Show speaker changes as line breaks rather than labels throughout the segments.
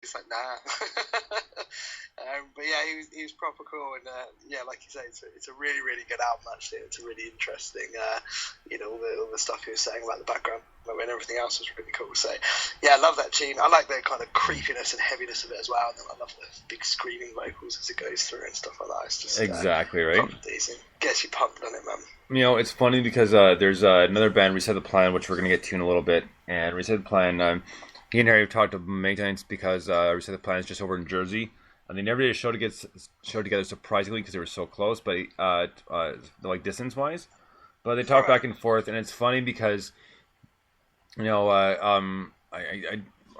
It's like, nah. But yeah, he was proper cool, and yeah, like you say, it's a really, really good album. Actually, it's a really interesting, all the stuff he was saying about the background and everything else was really cool. So yeah, I love that tune. I like the kind of creepiness and heaviness of it as well. And then I love the big screaming vocals as it goes through and stuff like that. It's just
exactly right.
Decent. Gets you pumped on it, man.
You know, it's funny because there's another band, Reset the Plan, which we're gonna get to in a little bit. And Reset the Plan, he and Harry have talked many times because Reset the Plan is just over in Jersey. And they never did a show together, surprisingly, because they were so close, but like distance-wise. But they talk back and forth, and it's funny because, I'm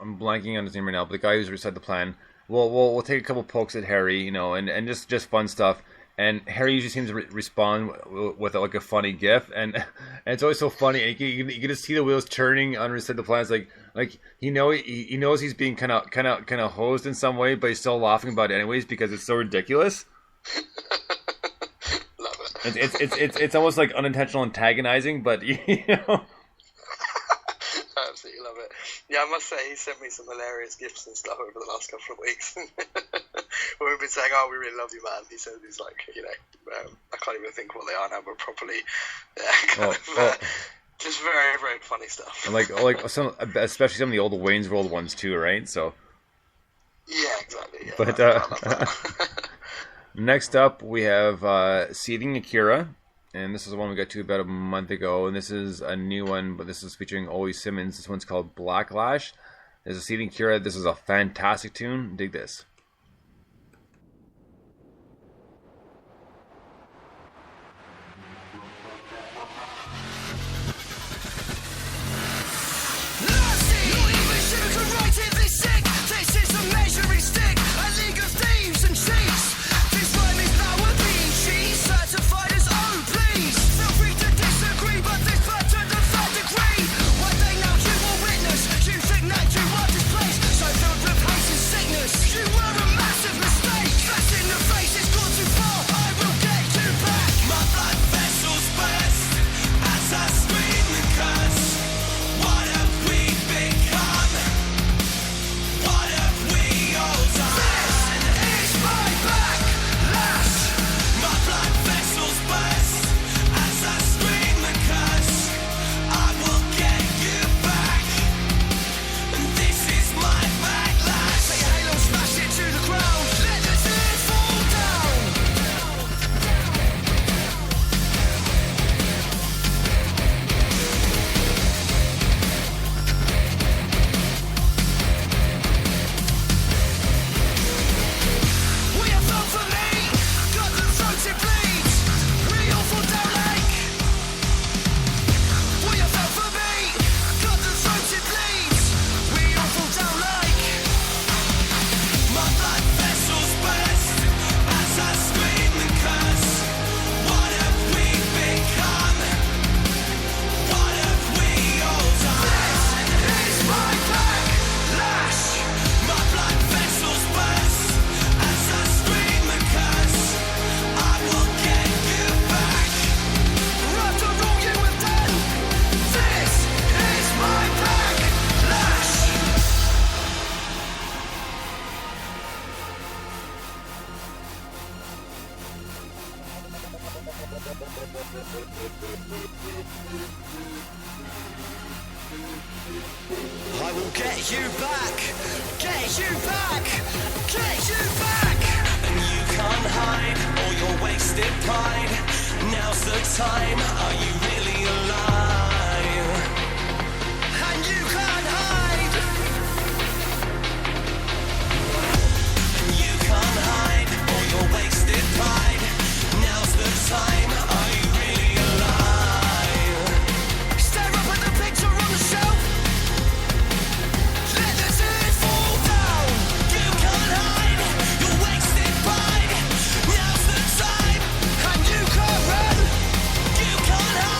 blanking on his name right now, but the guy who's Reset the Plan, we'll take a couple pokes at Harry, and just fun stuff. And Harry usually seems to respond with like a funny gif, and it's always so funny. And you can just see the wheels turning on Reset the Plan. It's like he knows he's being kind of hosed in some way, but he's still laughing about it anyways because it's so ridiculous.
Love it.
It's almost like unintentional antagonizing, but
I absolutely love it. Yeah, I must say he sent me some hilarious gifts and stuff over the last couple of weeks. Where we've been saying, "Oh, we really love you, man." He said these like, I can't even think what they are now, but properly, just very, very funny stuff.
And like some, especially some of the old Wayne's World ones too, right? So.
Yeah, exactly. Yeah,
but next up we have Seething Akira, and this is the one we got to about a month ago, and this is a new one, but this is featuring Ollie Simmons. This one's called Blacklash. There's a Seething Akira. This is a fantastic tune. Dig this.
I will get you back, get you back, get you back. And you can't hide all your wasted pride. Now's the time, are you really alive? And you can't hide. And you can't hide all your wasted pride. Now's the time, are you really alive? Stare up at the picture on the shelf. Let the tears fall down. You can't hide your wasted pride. Now's the time, and you can't run. You can't hide.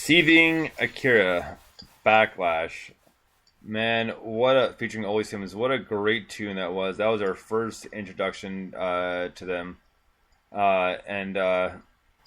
Seething Akira Backlash. Man, featuring Oli Simmons, what a great tune that was. That was our first introduction to them.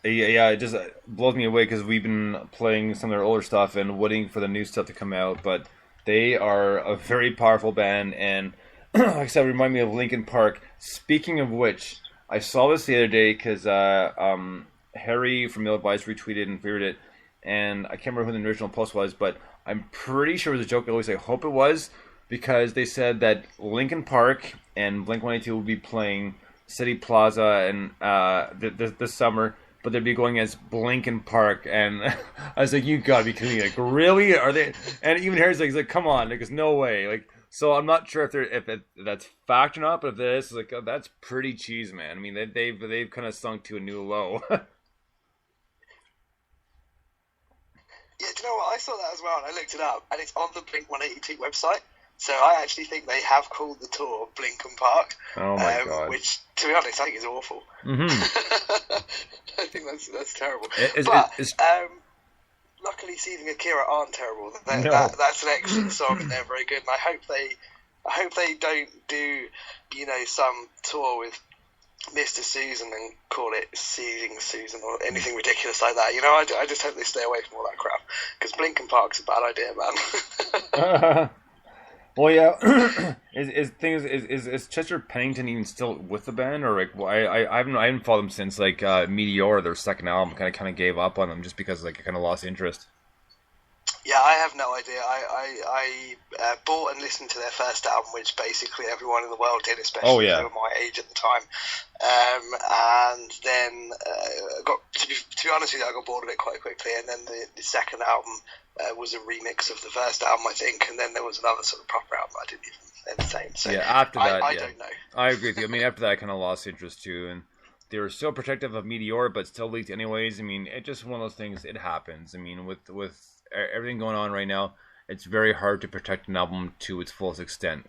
It just blows me away because we've been playing some of their older stuff and waiting for the new stuff to come out. But they are a very powerful band, and like I said, remind me of Linkin Park. Speaking of which, I saw this the other day because Harry from Ill Advised retweeted and favored it, and I can't remember who the original post was, but I'm pretty sure it was a joke. At least I hope it was, because they said that Linkin Park and Blink-182 will be playing City Plaza and this summer, but they'd be going as Blinkin Park, and I was like, "You gotta be kidding me! Like, really? Are they?" And even Harry's like, he's like, "Come on!" Like, there's no way. Like, so I'm not sure if that's fact or not, but if this is like, that's pretty cheese, man. I mean, they've kind of sunk to a new low.
Yeah, do you know what? I saw that as well, and I looked it up, and it's on the Blink-182 website. So I actually think they have called the tour Blinkin Park.
Oh my god!
Which, to be honest, I think is awful.
Mm-hmm.
I think that's terrible.
But
luckily, Seething Akira aren't terrible. That's an excellent song, and they're very good. And I hope they don't do, some tour with Mr. Susan and call it Seething Susan or anything ridiculous like that. I just hope they stay away from all that crap, because Blinkin Park's a bad idea, man.
Well, yeah. Is Chester Pennington even still with the band, or like? I haven't followed them since like Meteor, their second album. Kind of gave up on them just because like I kind of lost interest.
Yeah, I have no idea. I bought and listened to their first album, which basically everyone in the world did, especially if they were my age at the time. And then to be honest with you, I got bored of it quite quickly. And then the second album was a remix of the first album, I think. And then there was another sort of proper album I didn't even entertain. So
yeah, after that,
I don't know.
I agree with you. I mean, after that, I kind of lost interest too. And they were still protective of Meteor, but still leaked anyways. I mean, it's just one of those things. It happens. I mean, with everything going on right now, it's very hard to protect an album to its fullest extent.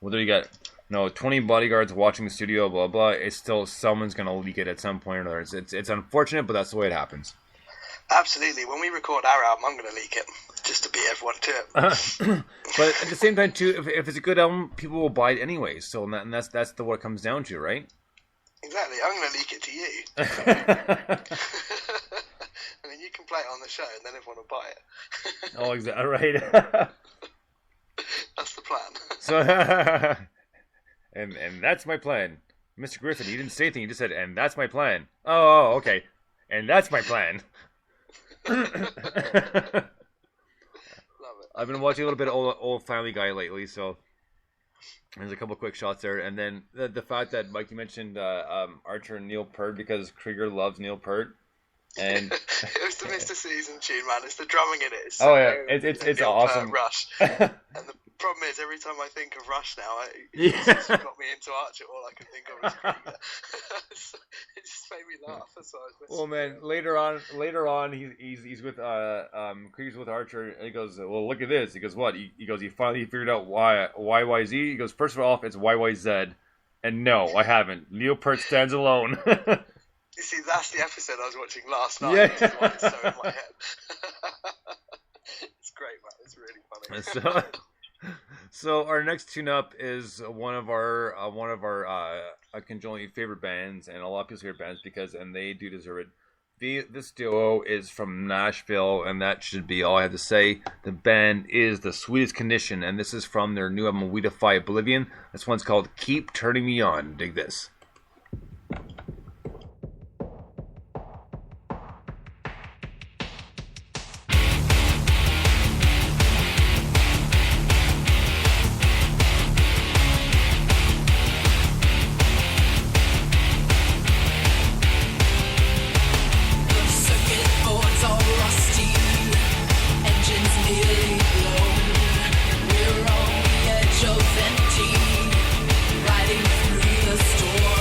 Whether you got 20 bodyguards watching the studio, blah blah, it's still someone's gonna leak it at some point or another. It's unfortunate, but that's the way it happens. Absolutely.
When we record our album, I'm gonna leak it just to beat everyone to it.
But at the same time, too, if it's a good album, people will buy it anyway. So and that's what it comes down to, right?
Exactly. I'm gonna leak it to you. And then you can play it on the show, and then everyone will buy it.
Oh, exactly right.
That's the plan.
So, and that's my plan, Mr. Griffin. You didn't say anything. You just said, "And that's my plan." Oh, okay. And that's my plan.
Love it.
I've been watching a little bit of old Family Guy lately, so there's a couple quick shots there, and then the fact that Mike, you mentioned Archer and Neil Peart, because Krieger loves Neil Peart. And
it was the Mr. Season tune, man. It's the drumming in it.
It's awesome.
Rush. And the problem is, every time I think of Rush now, it's got me into Archer. All I can think of is Krieger. It just made me laugh. That's why I was
well, man, later on, he's with Krieger's with Archer, and he goes, "Well, look at this." He goes, "What?" He goes, "He finally figured out why YYZ." He goes, "First of all, it's YYZ," and no, I haven't. Neil Peart stands alone.
You see, that's the episode I was watching last night.
Yeah.
Which is why it's so in my head. It's great, man. It's really funny.
So our next tune-up is one of our conjointly favorite bands, and a lot of people's favorite bands, and they do deserve it. This duo is from Nashville, and that should be all I have to say. The band is The Sweetest Condition, and this is from their new album, We Defy Oblivion. This one's called Keep Turning Me On. Dig this.
Riding through the storm.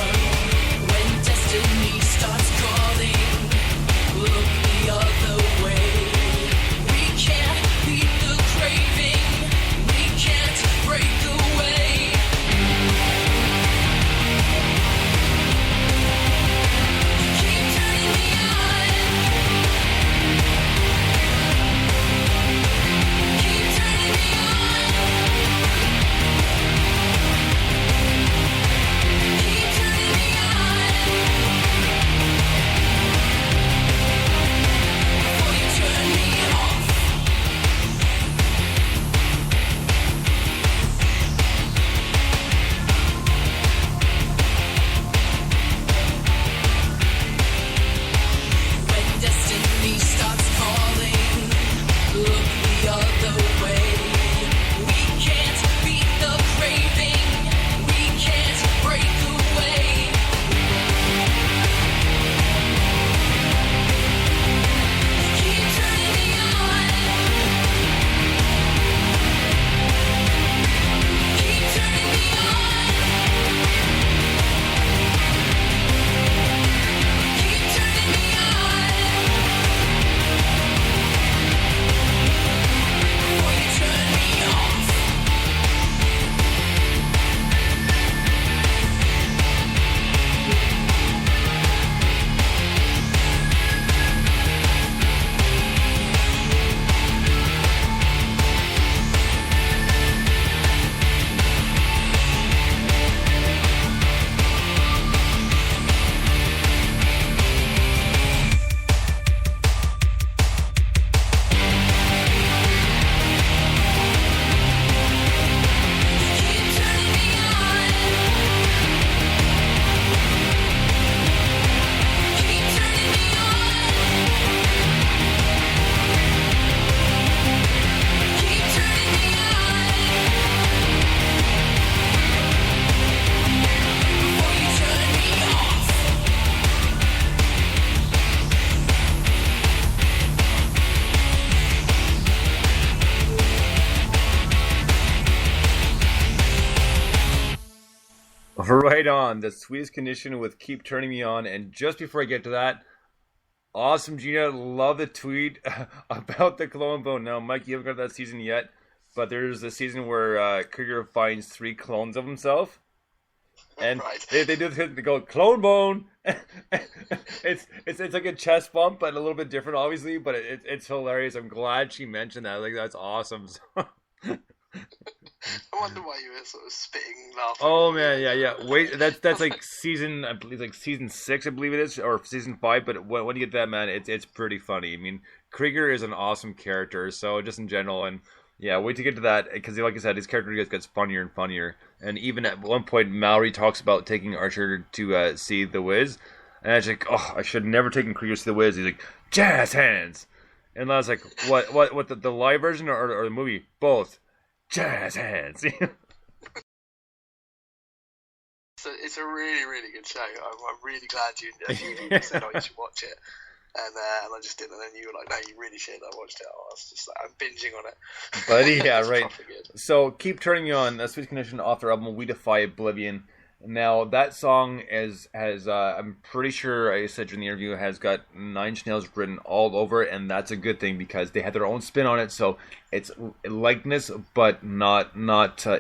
right on. The Sweetest Condition with Keep Turning Me On. And just before I get to that, awesome, Gina. Love the tweet about the clone bone. Now, Mike, you haven't got that season yet, but there's a season where Krieger finds 3 clones of himself. And
Right.
they do they go clone bone. it's like a chest bump, but a little bit different, obviously. But it's hilarious. I'm glad she mentioned that. Like that's awesome.
I wonder why you were sort of spitting, laughing.
Oh man, yeah. Wait, that's like season, I believe, like season 6, I believe it is, or season 5. But when you get that, man, it's pretty funny. I mean, Krieger is an awesome character. So just in general, and yeah, wait to get to that because, like I said, his character gets funnier and funnier. And even at one point, Mallory talks about taking Archer to see The Wiz, and I was like, oh, I should have never taken Krieger to see The Wiz. He's like, jazz hands, and I was like, what the live version or the movie? Both. Jazz hands.
So it's a really, really good show. I'm really glad you said, oh, you should watch it. And I just didn't. And then you were like, no, you really should. I watched it. I was just like, I'm binging on it.
Buddy, yeah,
It's
right.
proper good.
So, Keep Turning Me On, Sweet Condition off their album We Defy Oblivion. Now, that song has I'm pretty sure I said during the interview, has got Nine Inch Nails written all over it, and that's a good thing because they had their own spin on it, so it's likeness, but not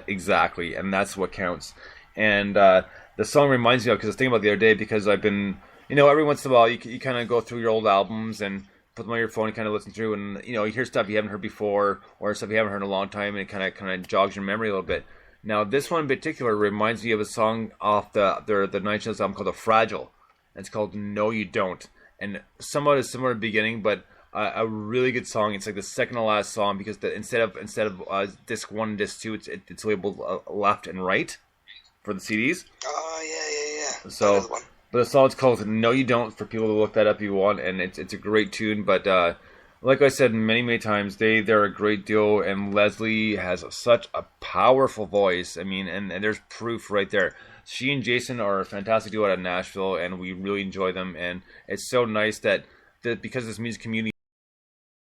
exactly, and that's what counts. And the song reminds me of, because I was thinking about it the other day, because I've been, every once in a while, you kind of go through your old albums and put them on your phone and kind of listen through, and, you hear stuff you haven't heard before, or stuff you haven't heard in a long time, and it kind of jogs your memory a little bit. Now, this one in particular reminds me of a song off the Nine Inch Nails album called "The Fragile." And it's called "No You Don't," and somewhat a similar beginning, but a really good song. It's like the second to last song because instead of disc 1 and disc 2, it's labeled left and right for the CDs.
Oh, yeah.
So,
That is one.
but the song's called "No You Don't" for people to look that up if you want, and it's a great tune. But like I said many times, they're a great duo, and Leslie has such a powerful voice. I mean, and there's proof right there. She and Jason are a fantastic duo out of Nashville, and we really enjoy them. And it's so nice that because this music community